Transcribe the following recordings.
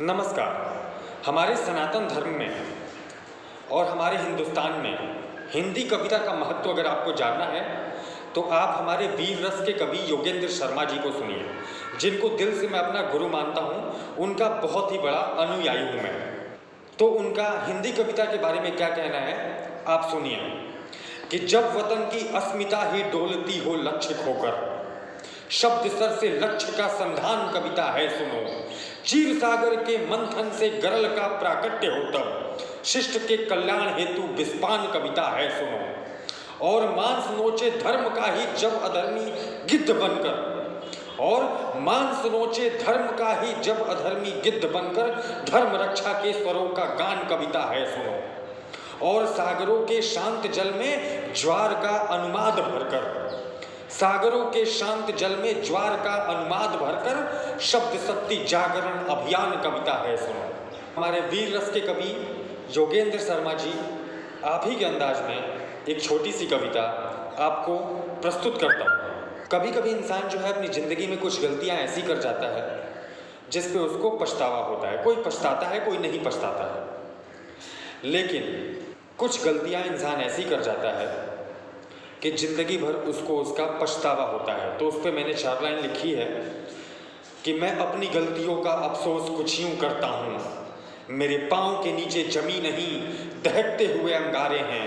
नमस्कार। हमारे सनातन धर्म में और हमारे हिंदुस्तान में हिंदी कविता का महत्व अगर आपको जानना है तो आप हमारे वीर रस के कवि योगेंद्र शर्मा जी को सुनिए, जिनको दिल से मैं अपना गुरु मानता हूँ। उनका बहुत ही बड़ा अनुयायी हूँ मैं। तो उनका हिंदी कविता के बारे में क्या कहना है आप सुनिए कि जब वतन की अस्मिता ही डोलती हो लक्ष्य खोकर, शब्द सर से लक्ष्य का संधान कविता है सुनो। चीर सागर के मंथन से गरल का प्राकट्य हो तब, शिष्ट के कल्याण हेतु विस्पान कविता है सुनो। और मांस नोचे धर्म का ही जब अधर्मी गिद्ध बनकर, और मांस नोचे धर्म का ही जब अधर्मी गिद्ध बनकर, धर्म रक्षा के स्वरों का गान कविता है सुनो। और सागरों के शांत जल में ज्वार का अनुमाद भरकर, सागरों के शांत जल में ज्वार का अनुमाद भरकर, शब्द शक्ति जागरण अभियान कविता है सुनो। हमारे वीर रस के कवि योगेंद्र शर्मा जी आप ही के अंदाज में एक छोटी सी कविता आपको प्रस्तुत करता हूँ। कभी कभी इंसान जो है अपनी ज़िंदगी में कुछ गलतियाँ ऐसी कर जाता है जिस पे उसको पछतावा होता है। कोई पछताता है, कोई नहीं पछताता है, लेकिन कुछ गलतियाँ इंसान ऐसी कर जाता है कि ज़िंदगी भर उसको उसका पछतावा होता है। तो उस पर मैंने 4 लाइन लिखी है कि मैं अपनी गलतियों का अफसोस कुछ यूँ करता हूँ। मेरे पाँव के नीचे जमी नहीं, दहकते हुए अंगारे हैं।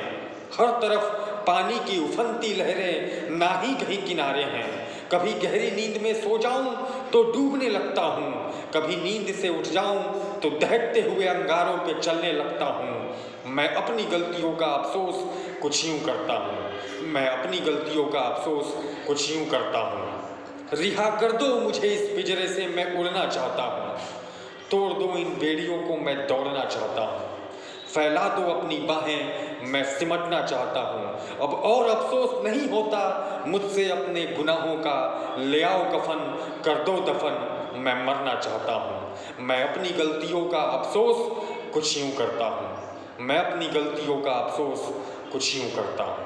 हर तरफ पानी की उफनती लहरें, ना ही कहीं किनारे हैं। कभी गहरी नींद में सो जाऊं तो डूबने लगता हूँ, कभी नींद से उठ जाऊं तो दहकते हुए अंगारों पे चलने लगता हूँ। मैं अपनी गलतियों का अफसोस कुछ यूँ करता हूँ, मैं अपनी गलतियों का अफसोस कुछ यूँ करता हूँ। रिहा कर दो मुझे इस पिंजरे से, मैं उड़ना चाहता हूँ। तोड़ दो इन बेड़ियों को, मैं दौड़ना चाहता हूँ। फैला दो अपनी बाहें, मैं सिमटना चाहता हूँ। अब और अफसोस नहीं होता मुझसे अपने गुनाहों का, ले आओ कफन कर दो दफन, मैं मरना चाहता हूँ। मैं अपनी गलतियों का अफसोस कुछ यूँ करता हूँ, मैं अपनी गलतियों का अफसोस कुछ यूँ करता हूँ।